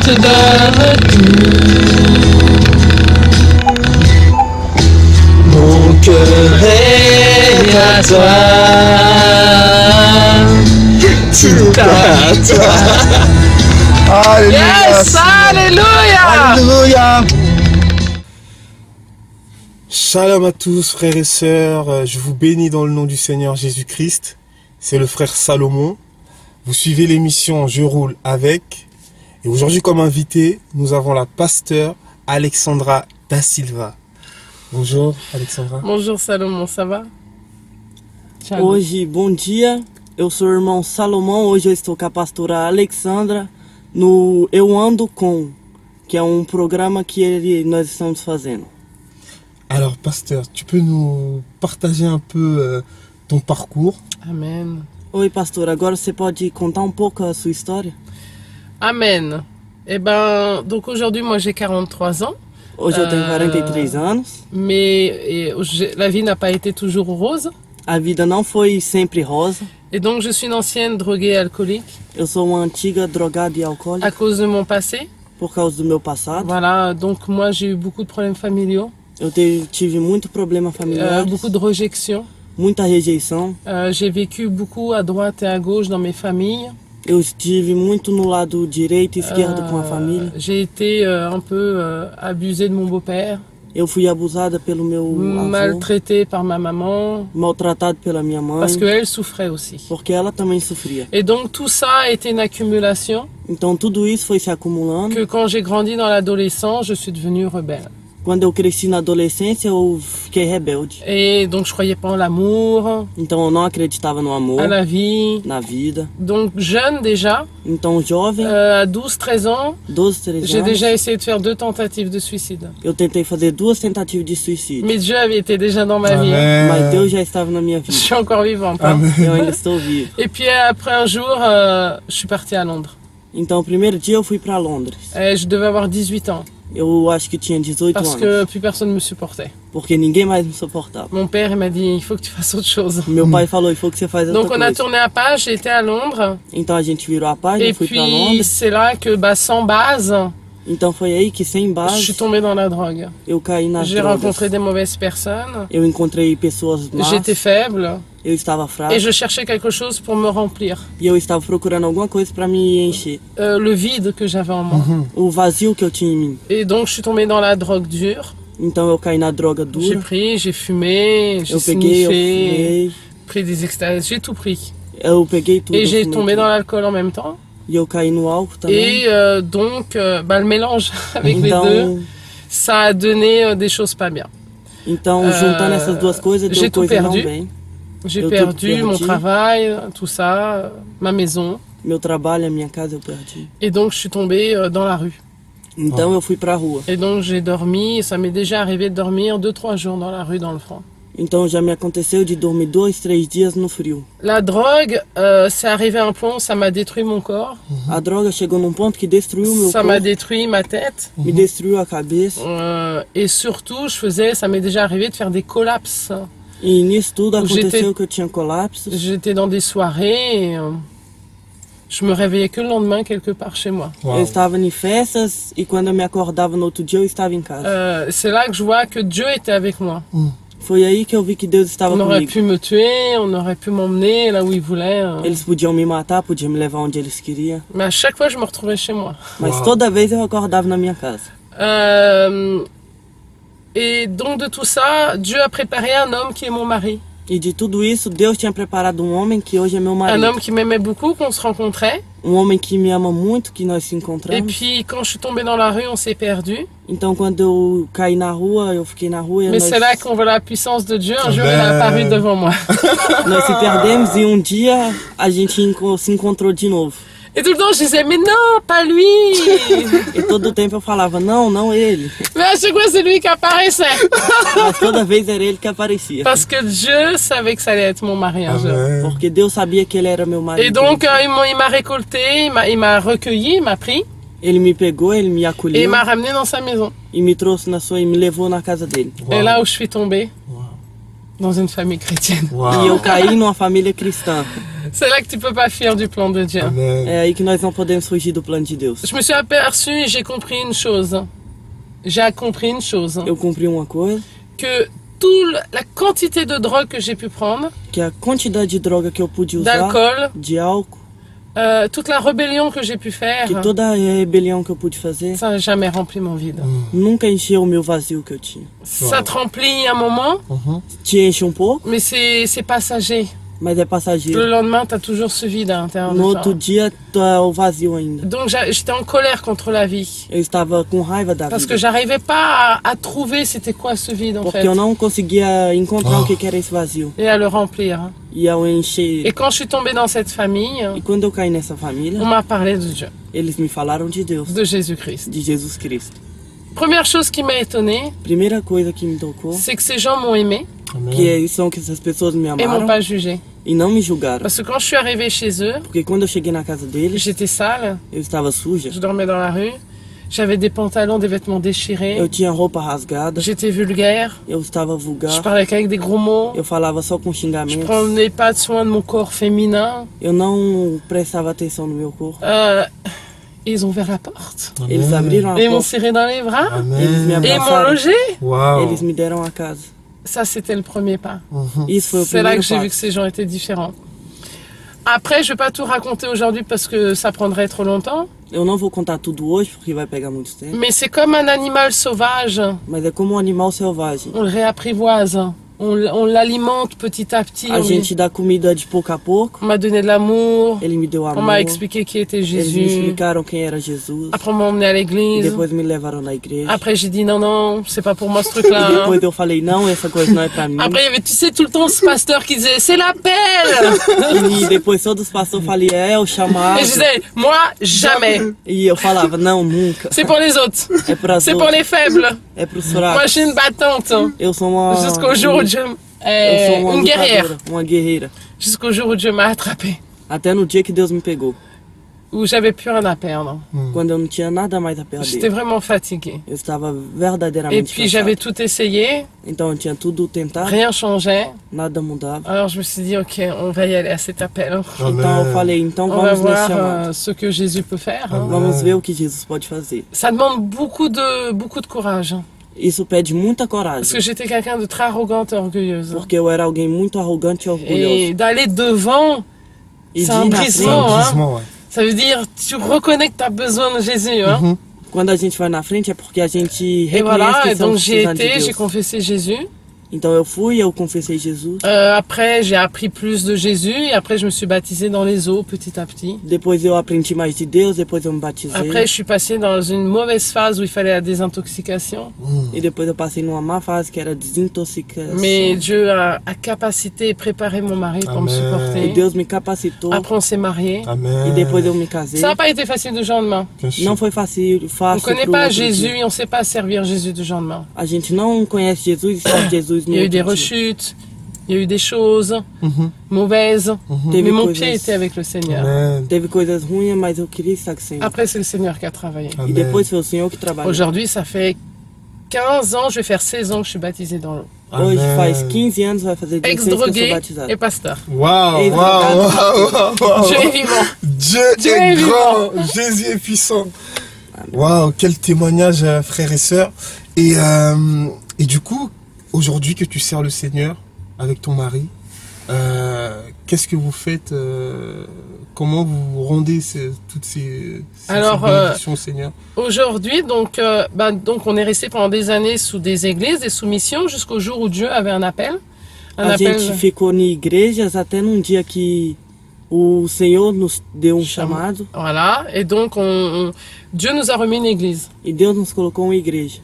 te donne tout. Mon cœur est à toi. Tout à toi. Alléluia. Yes, alléluia. Alléluia. Shalom à tous frères et sœurs, je vous bénis dans le nom du Seigneur Jésus-Christ. C'est le frère Salomon. Vous suivez l'émission Je roule avec. Et aujourd'hui comme invité, nous avons la pasteure Alexandra da Silva. Bonjour Alexandra. Bonjour Salomon, ça va? Tchau. Hoje, bom dia, eu sou o irmão Salomão, hoje eu estou com a pastora Alexandra no Eu Ando Com, que é um programa que nós estamos fazendo. Alors pasteur, tu peux nous partager un peu ton parcours? Amen. Oi pastor, agora você pode contar um pouco a sua história? Amen. Eh ben, donc aujourd'hui, moi j'ai 43 ans. Hoje eu tenho 43 anos, Mais la vie n'a pas été toujours rose. a vida não foi sempre rosa, Et donc je suis une ancienne droguée alcoolique eu sou uma antiga drogada e à alcoólica cause de mon passé. por causa do meu passado. Voilà, donc moi j'ai eu beaucoup de problèmes familiaux, Eu tive muito problema familiar, beaucoup de rejection. muita rejeição. J'ai vécu beaucoup à droite et à gauche dans mes familles. Eu estive muito no lado direito e esquerdo com a família. J'ai été un peu abusée de mon beau-père, Eu fui abusada pelo meu avô, maltraitée par ma maman, maltratado pela minha mãe, parce qu'elle souffrait aussi. porque ela também sofria. Et donc tout ça a été une accumulation Então tudo isso foi se acumulando. que quand j'ai grandi dans l'adolescence, je suis devenue rebelle. Quando eu cresci na adolescência, eu fiquei rebelde. Et donc je croyais pas en l'amour, Então eu não acreditava no amor, à la vie. na vida. Donc jeune déjà, Então jovem, à 12-13 ans, 12, 13 j'ai anos, déjà essayé de faire 2 tentatives de suicide. eu tentei fazer 2 tentativas de suicídio. Mais Dieu avait été déjà dans ma vie. Mas Deus já estava na minha Je vida. suis encore vivante. Hein. Eu ainda estou vivo. Et puis après un jour, je suis partie à Londres. Então o primeiro dia eu fui para Londres. Et je devais avoir 18 ans Eu acho que tinha 18 parce anos, que plus personne ne me supportait. porque ninguém mais me suportava. Mon père il m'a dit il faut que tu fasses autre chose. Meu pai falou, il faut que você faça Donc outra on a coisa. tourné à page, j'ai été à Londres. Então a gente virou a página, Et fui para puis Londres. c'est là que sans base, Então foi aí que sem je base suis tombée dans la drogue. eu caí nas J'ai drogas. rencontré des mauvaises personnes. Eu encontrei pessoas más, J'étais faible eu estava fraco et je cherchais quelque chose pour me remplir. e eu estava procurando alguma coisa para me encher. Le vide que j'avais en moi. O vazio que eu tinha em mim. Et donc je suis tombée dans la drogue dure. Então eu caí na droga J'ai dura. pris, j'ai fumé, j'ai Eu peguei, eu sniffé, fumei, pris des extases, j'ai tout pris. eu peguei tudo. Et eu j'ai fumei tombé tudo. dans l'alcool en même temps. E eu caí no álcool também. Et donc le mélange avec les Então, deux, ça a donné des choses pas bien. então juntando essas duas coisas, j'ai deu tout coisa não perdu. bem. J'ai Eu perdu tudo mon perdi. travail, tout ça, ma maison. Meu trabalho, a minha casa eu perdi. Et donc je suis tombée dans la rue. Então eu fui pra rua. Et donc j'ai dormi, ça m'est déjà arrivé de dormir 2-3 jours dans la rue, dans le froid. Então já me aconteceu de dormir 2, 3 dias no frio. La drogue, c'est arrivé à un point où ça m'a détruit mon corps, A droga chegou num ponto que destruiu meu ça m'a corpo, détruit ma tête. me destruiu a cabeça. Et surtout, ça m'est déjà arrivé de faire des collapses. E nisso tudo J'étais- aconteceu que eu tinha colapsos. J'étais dans des soirées et je me réveillais que le lendemain quelque part chez moi. Eu estava em festas e quando eu me acordava no outro dia eu estava em casa. C'est là que je vois que Dieu était avec moi. Foi aí que eu vi que Deus estava On aurait comigo. pu me tuer, on aurait pu m'emmener là où il voulait. Eles podiam me matar, podiam me levar onde eles queriam. Mais à chaque fois, je me retrouvais chez moi. Mas toda vez eu acordava na minha casa. Et donc de tout ça, Dieu a préparé un homme qui est mon mari. E de tudo isso, Deus tinha preparado um homem que hoje é meu Un marido. homme qui m'aimait beaucoup, qu'on se rencontrait. Um homem que me ama muito, que nós se Et encontramos. puis quand je suis tombée dans la rue, on s'est perdu. Então quando eu caí na rua, eu fiquei na rua e Mais nós, c'est là qu'on voit la puissance de Dieu. Un jour, il a apparu devant moi. nós se perdemos e um dia a gente se encontrou de novo. Et tout le temps, je disais, mais non, pas lui. E todo o tempo eu falava, não ele. Mais à chaque fois, c'est lui qui apparaissait. Mas toda vez era ele que aparecia. Parce que Dieu savait que ça allait être mon mari un jour. Porque Deus sabia que ele era meu marido. Et donc, il m'a récolté, il m'a recueilli, il m'a pris. Ele me pegou, ele me Et il acolheu m'a ramené dans sa maison. e me trouxe na sua e me levou na casa dele. Et là où je suis tombée, dans une famille chrétienne. E eu caí numa família cristã. C'est là que tu peux pas fuir du plan de Dieu. Amen. É aí que nós não podemos fugir do plano de Deus. Je me suis aperçue et j'ai compris une chose. J'ai compris une chose. Eu cumpri uma coisa, Que toute la quantité de drogue que j'ai pu prendre, que a quantidade de droga que eu pude usar, d'alcool, de álcool, toute la rébellion que j'ai pu faire, que toda a rebelião que eu pude fazer, ça n'a jamais rempli mon vide. nunca encheu o meu vazio que eu tinha. Ça te remplit un moment, Te enche um pouco, mais c'est passager. mas é passageiro. Le lendemain, tu as toujours ce vide à l'intérieur No de outro toi. dia, tá o vazio ainda. Donc j'étais en colère contre la vie. Eu estava com raiva da Parce que vida. j'arrivais pas à trouver c'était quoi ce vide en Porque fait. eu não conseguia encontrar o que era esse vazio. Et à le remplir. Hein. E ao encher. Et quand je suis tombée dans cette famille, E quando eu caí nessa família, on m'a parlé de Dieu, eles me falaram de Deus, de Jésus-Christ. de Jesus Cristo. Première chose qui m'a étonnée, Primeira coisa que me tocou, c'est que ces gens m'ont aimé Amen. são que essas pessoas me et m'ont amaram pas jugé. e não me julgaram. Parce que quand je suis arrivée chez eux, Porque quando eu cheguei na casa deles, j'étais sale, eu estava suja, je dormais dans la rue, j'avais des pantalons, des vêtements déchirés, eu tinha roupa rasgada, j'étais vulgaire, eu estava je vulgar, parlais qu'avec des gros mots, eu falava só com je xingamentos, prenais pas de soin de mon corps féminin. eu não prestava atenção no meu corpo. Ils ont ouvert la porte. Eles abriram a Et ils m'ont porta, serré dans les bras. eles me Amen. Et ils m'ont abraçaram, logé. Wow. eles me deram a casa. Ça, c'était le premier pas. Isso foi o C'est là que primeiro j'ai vu que passo. ces gens étaient différents. Après, je vais pas tout raconter aujourd'hui parce que ça prendrait trop longtemps. Eu não vou contar tudo hoje porque vai pegar muito tempo, Mais c'est comme un animal sauvage. mas é como um animal selvagem. On le réapprivoise. On l'alimente petit à petit. A gente dá comida de pouco a pouco, On m'a donné de l'amour. ele me deu On amor, m'a expliqué qui était eles me Jésus. explicaram quem era Jesus, Après, on m'a emmené à e l'église. depois me levaram na igreja. Après, j'ai dit non, non, c'est pas pour moi ce E truc-là. hein. depois eu falei, não, essa coisa não é pra mim. Après, il y avait, tu sais, tout le temps ce pasteur qui disait c'est l'appel. E depois todos os pastores falaram, é o chamado. Et je disais, moi, jamais. E eu falava, não, nunca. C'est pour les autres. É para C'est pour les faibles. é pros Moi, je fracos. suis une battante. Eu sou uma... Jusqu'au jour où Dieu... Eu sou uma une guerrière. lutadora, uma guerreira. Jusqu'au jour où Dieu m'a attrapée. Até no dia que Deus me pegou. Où j'avais plus rien à perdre. Quando eu não tinha nada mais a J'étais perder. vraiment fatiguée. Eu estava Et verdadeiramente puis, j'avais cansado. tout essayé. Então eu tinha tudo tentado, Rien changeait. nada mudava. Alors, je me suis dit, OK, on va y aller à cet appel. Então eu falei, então On va vamos nesse voir chamado. ce que Jésus peut faire. hein. Vamos ver o que Jesus pode fazer. Ça demande beaucoup de courage. Isso pede muita Parce coragem. que j'étais quelqu'un de très arrogante et orgueilleuse. Porque eu era alguém muito arrogante e Et orgulhoso. d'aller devant, E c'est de un ir na brisement. frente, Hein. Grisement, ouais. Ça veut dire, tu reconnais que tu as besoin de Jésus. Hein. quando a gente vai na frente é porque a gente Et reconhece voilà, que et donc estamos j'y ai precisando de été, j'ai Deus. confessé Jésus. Então eu fui, eu confessei Jesus. Après, j'ai appris plus de Jésus et après, je me suis baptisée dans les eaux petit à petit. Depois eu aprendi mais de Deus, depois eu me batizei. Après, je suis passée dans une mauvaise phase où il fallait la désintoxication. E depois eu passei numa má fase que era desintoxicação. Mais Dieu a capacité et préparé mon mari pour me Amen. E supporter. Deus me capacitou. Après, on s'est mariés. Amen. E depois eu me casei. Ça n'a pas été facile du jour au lendemain. Bien sûr. Não foi fácil, On ne fácil connaît pro pas outro Jésus dia. et on ne sait pas servir Jésus du jour au lendemain. A gente não conhece Jesus e serve Jesus Il no y a eu outro des dia. rechutes, il y a eu des choses mauvaises. Teve Mais mon coisas- pied était avec le Seigneur. Amen. Teve coisas ruins, mas eu queria estar com o Senhor. Après, c'est le Seigneur qui a travaillé. E Amen. depois foi o Senhor que trabalhou. Aujourd'hui, ça fait 15 ans, je vais faire 16 ans que je suis baptisée dans l'eau. Hoje Amen. faz 15 anos, vai fazer 16 que eu sou Ex-drogué batizado. et pasteur. Waouh, Et waouh, waouh, waouh. Dieu est vivant. Dieu Dieu est est grand, Jésus est puissant. Waouh, quel témoignage, frères et sœurs. Et du coup, aujourd'hui que tu sers le Seigneur avec ton mari, qu'est-ce que vous faites comment vous rendez toutes ces Alors, bénédictions au Seigneur? Aujourd'hui, donc on est resté pendant des années sous des églises, des soumissions, jusqu'au jour où Dieu avait un appel. A gente ficou em igrejas até num dia que o Senhor nos deu um chamado Voilà, et donc Dieu nous a remis une église. e Deus nos colocou uma igreja.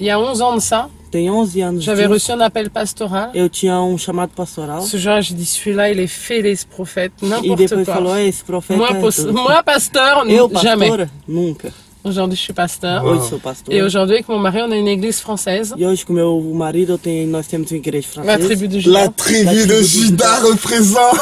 Il y a 11 ans de ça, Tem 11 anos j'avais disso, reçu un appel pastoral. eu tinha um chamado pastoral Ce jour, j'ai dit, celui-là, il est fait les prophètes, e n'importe depois quoi. falou, esse profeta Moi, é doido. moi, pasteur, Eu, jamais. pastora? Nunca. Aujourd'hui, je suis pasteur. Wow. Hoje sou pastor. Et aujourd'hui, avec mon mari, on a une église française, E hoje com meu marido nós temos uma igreja la francesa. tribu de La Judas. tribu de Judas représente.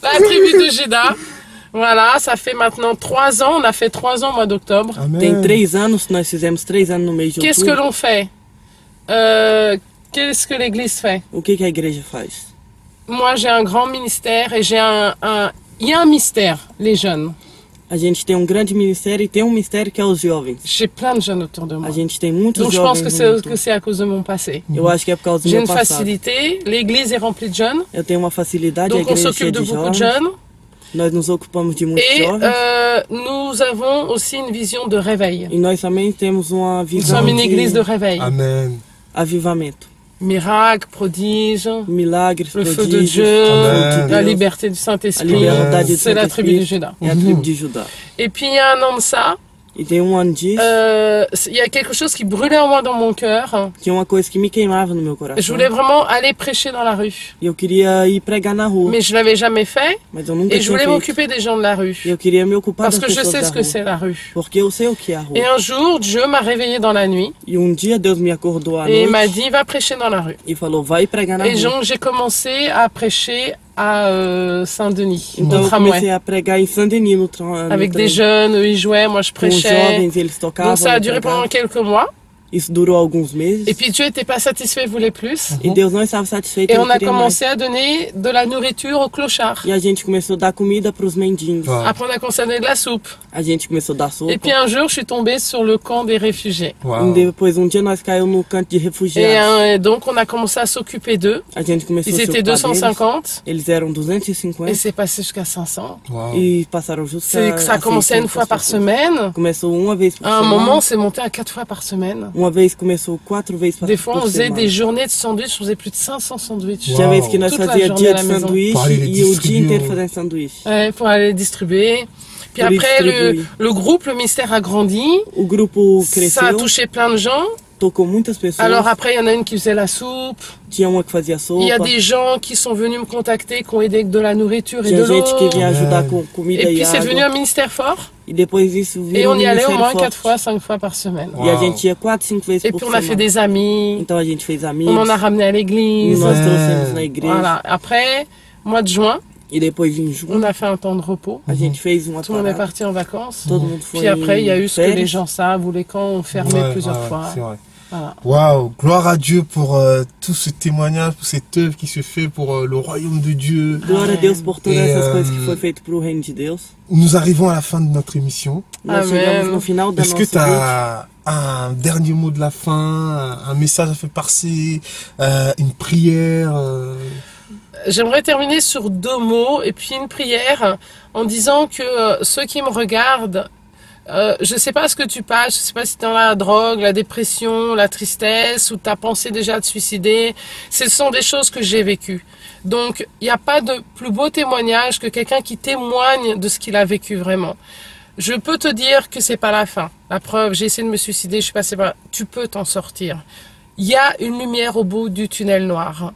La tribu de Judas. Voilà, ça fait maintenant 3 ans. On a fait 3 ans au mois d'octobre. Tem 3 anos, nós fizemos 3 anos no mês de Qu'est-ce que outubro. l'on fait Qu'est-ce que l'Église fait? O que a igreja faz? Moi, j'ai un grand ministère et j'ai il y a un mystère, les jeunes. A gente tem grande ministério e tem mistério que é os jovens. J'ai plein de jeunes autour de moi. A gente tem muitos Donc je pense jovens. que c'est à cause de mon passé. Eu acho que é por causa do J'ai meu une passado. facilité, l'Église est remplie de jeunes, Eu tenho uma facilidade, a donc on igreja é s'occupe cheia de de beaucoup de jovens. jeunes. Nós nos ocupamos de muitos Et jovens. nous avons aussi une vision de réveil. E nós também temos uma Nous visão sommes une église de de réveil. Amen. avivamento. Miracles, prodiges, Milagres, le feu de prodígios, Dieu, Amen. de la Deus, liberté du a Saint-Esprit. liberdade do C'est la tribu de Santo Juda. Espírito, é a tribo de Judá. Et puis il y a un an de ça, E tem ano disso, il y a quelque chose qui brûlait en moi dans mon cœur. tinha uma coisa que me queimava no meu coração. Je voulais vraiment aller prêcher dans la rue. E eu queria ir pregar na rua, Mais je l'avais jamais fait mas eu nunca et je tinha voulais feito. m'occuper des gens de la rue. E eu queria me ocupar Parce das que je pessoas sais da ce que rua. c'est la rue. Porque eu sei o que é a rua. Et un jour, Dieu m'a réveillé dans la nuit E dia Deus me acordou à et il m'a noite dit va prêcher dans la rue. e falou, vai pregar na Et rua. donc j'ai commencé à prêcher à Saint-Denis, Então au eu tramway. comecei a pregar em Saint-Denis no tram. Avec des jeunes, eux ils jouaient, moi je Com os prêchais. jovens, eles tocavam. Donc ça a eu duré pregava. pendant quelques mois. Isso durou alguns meses. Et puis Dieu n'était pas satisfait, il voulait plus. E Deus não estava satisfeito. Et ele on a queria commencé à donner de la nourriture aux clochards. mais. E a gente começou a dar comida para os mendigos. Wow. Après on a commencé à donner de la soupe. A gente começou a dar sopa. Et puis un jour je suis tombée sur le camp des réfugiés. Wow. E depois dia nós caímos no canto de Et refugiados. donc on a commencé à s'occuper d'eux. A gente começou Ils a se étaient ocupar deles. 250 Eles eram et 250 c'est passé jusqu'à 500. Wow. e passaram jusqu'à. C'est que ça a commencé une fois par semaine. Começou uma vez por À un semana. moment c'est monté à 4 fois par semaine. Uma vez começou 4 vezes Des fois on por faisait semana. des journées de sandwich, on faisait plus de 500 sandwichs. Wow. Tinha vez que nós Toute la fazia journée dia à la de maison. sanduíche Para ele e o dia distribuir. inteiro fazendo sanduíche. Ouais, pour aller distribuer. Puis Pour après, distribuer. le groupe, le ministère a grandi. O grupo Ça a cresceu, touché plein de gens. tocou muitas pessoas. Alors après, il y en a une qui faisait la soupe. Tinha uma que fazia sopa. Il y a des gens qui sont venus me contacter, qui ont aidé avec de la nourriture et de Tinha gente que l'eau. vinha ajudar Amen. com comida Et e puis c'est devenu un água. ministère fort. E depois isso Et virou on y allait au ministério moins forte. 4 fois, 5 fois par semaine. Wow. E a gente ia 4, 5 vezes Et por puis on a semana. fait des amis. Então a gente fez amigos. On en a ramené à E l'église. nós Ouais. trouxemos na igreja. Voilà. Après, mois de juin, E depois em on junho a fait un temps de repos. a gente fez uma Tout le monde est parada. parti en vacances. Todo mundo foi Puis après, il y a eu ce que férias. les gens savent, où les camps ont fermé Ouais, plusieurs ouais, fois. c'est vrai. Voilà. Waouh, gloire à Dieu pour tout ce témoignage, pour cette œuvre qui se fait pour le royaume de Dieu. Glória a Deus por todas E, essas coisas que foi feito pro reino de Deus. Nous arrivons à la fin de notre émission. Nós Amen. chegamos no final da Est-ce nossa que tu as un dernier mot de la fin, un message à faire passer, une prière J'aimerais terminer sur 2 mots et puis une prière en disant que ceux qui me regardent, je sais pas ce que tu passes, je sais pas si tu dans la drogue, la dépression, la tristesse ou tu as pensé déjà à te suicider. Ce sont des choses que j'ai vécues. Donc, il n'y a pas de plus beau témoignage que quelqu'un qui témoigne de ce qu'il a vécu vraiment. Je peux te dire que c'est pas la fin. La preuve, j'ai essayé de me suicider, je suis passée par là. Tu peux t'en sortir. Il y a une lumière au bout du tunnel noir.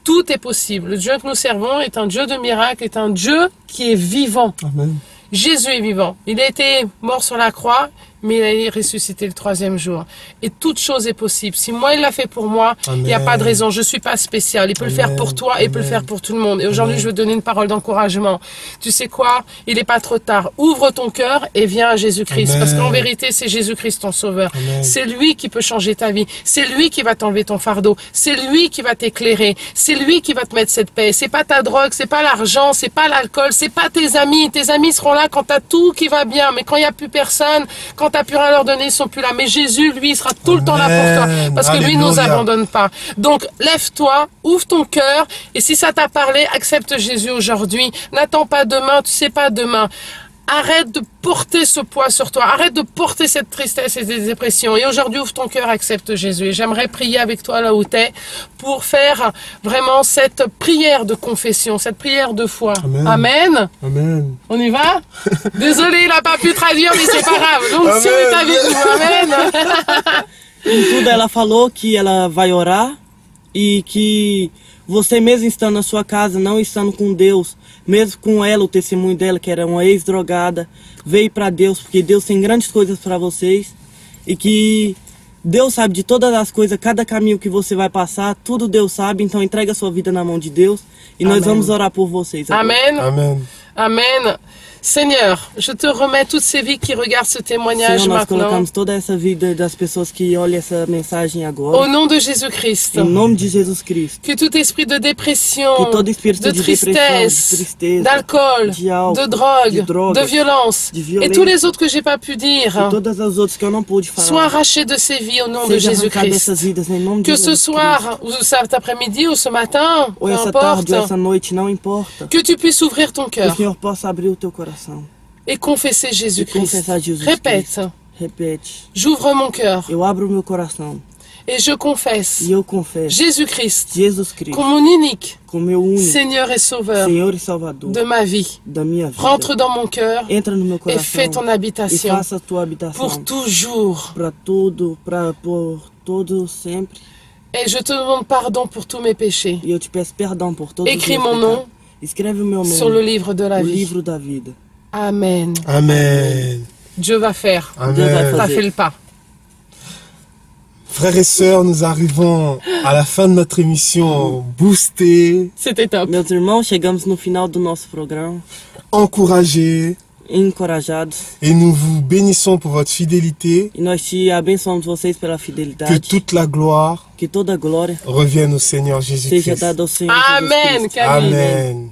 Tout est possible. Le Dieu que nous servons est un Dieu de miracles, est un Dieu qui est vivant. Amen. Jésus est vivant. Il a été mort sur la croix, mais il a ressuscité le 3e jour. Et toute chose est possible. Si moi, il l'a fait pour moi, il n'y a pas de raison. Je suis pas spécial. Il peut le faire pour toi et il peut le faire pour tout le monde. Et aujourd'hui, je veux te donner une parole d'encouragement. Tu sais quoi? Il n'est pas trop tard. Ouvre ton cœur et viens à Jésus-Christ. Amen. Parce qu'en vérité, c'est Jésus-Christ ton sauveur. Amen. C'est lui qui peut changer ta vie. C'est lui qui va t'enlever ton fardeau. C'est lui qui va t'éclairer. C'est lui qui va te mettre cette paix. C'est pas ta drogue, c'est pas l'argent, c'est pas l'alcool, c'est pas tes amis. Tes amis seront là quand t'as tout qui va bien. Mais quand il n'y a plus personne, quand t'as plus rien à leur donner, ils sont plus là. Mais Jésus, lui, il sera tout le temps là pour toi. Amen. Parce que lui, il nous Alléluia. abandonne pas. Donc, lève-toi, ouvre ton cœur. Et si ça t'a parlé, accepte Jésus aujourd'hui. N'attends pas demain, tu sais pas demain. Arrête de porter ce poids sur toi. Arrête de porter cette tristesse et cette dépression. Et aujourd'hui, ouvre ton cœur, accepte Jésus. Et j'aimerais prier avec toi là où tu es pour faire vraiment cette prière de confession, cette prière de foi. Amen. Amen. Amen. On y va? Désolé, il n'a pas pu traduire, mais c'est pas grave. Donc, Amen. si on est avec nous, Amen. Em tudo ela falou que ela vai orar e que você mesmo estando na sua casa, não estando com Deus, mesmo com ela, o testemunho dela, que era uma ex-drogada, veio para Deus, porque Deus tem grandes coisas para vocês e que Deus sabe de todas as coisas, cada caminho que você vai passar, tudo Deus sabe, então entrega a sua vida na mão de Deus e nós Amém. vamos orar por vocês. agora. Amen. Amen. Amen. Seigneur, je te remets toutes ces vies qui regardent ce témoignage Senhor, nós maintenant. colocamos toda essa vida das pessoas que olham essa mensagem agora. Au nom de Jésus-Christ. Em nome de Jesus Cristo. Que tout esprit de dépression, Que todo espírito de de depressão, de tristesse, tristeza, d'alcool, de álcool, de drogue, de drogas, de violence, de violência, et tous les autres que j'ai pas pu e dire, todas as outras que eu não pude soient falar. arrachés de ces vies au nom de Seja arrancado Jésus-Christ. dessas vidas em nome de Que ce Jesus Cristo. soir, ou cet après-midi, ou ce matin, Ou peu essa tarde, ou importe, essa noite, não importa. que tu puisses ouvrir ton Que o cœur Senhor possa abrir o teu coração. et confesser E Jésus-Christ. confessar Jesus Répète, Cristo. Repete. j'ouvre mon cœur Eu abro o meu coração. et je confesse E eu confesso. Jésus-Christ Jesus Cristo. comme mon unique Como meu único Seigneur et Sauveur Senhor e Salvador de ma vie. da minha vida. Rentre dans mon cœur Entra no meu et coração. fais ton E habitation faça a tua habitação. pour toujours. Para tudo, por todo sempre. Et je te demande pardon pour tous mes péchés. E eu te peço perdão por todos Écris os meus mon nom pecados. Escreve o meu nome sur le livre de la no vie. livro da vida. Amen. Amen. Dieu va faire. Dieu va Amen. faire. T'as fait le pas. Frères et sœurs, nous arrivons à la fin de notre émission boostés, C'était top. Meus irmãos, chegamos no final do nosso programa. encouragés Encorajados. et nous vous bénissons pour votre fidélité. E nós te abençoamos vocês pela Que fidelidade. toute la gloire Que toda a glória revienne au Seigneur seja Jésus-Christ. dada ao Senhor Amen, Jesus Cristo. Camille. Amen.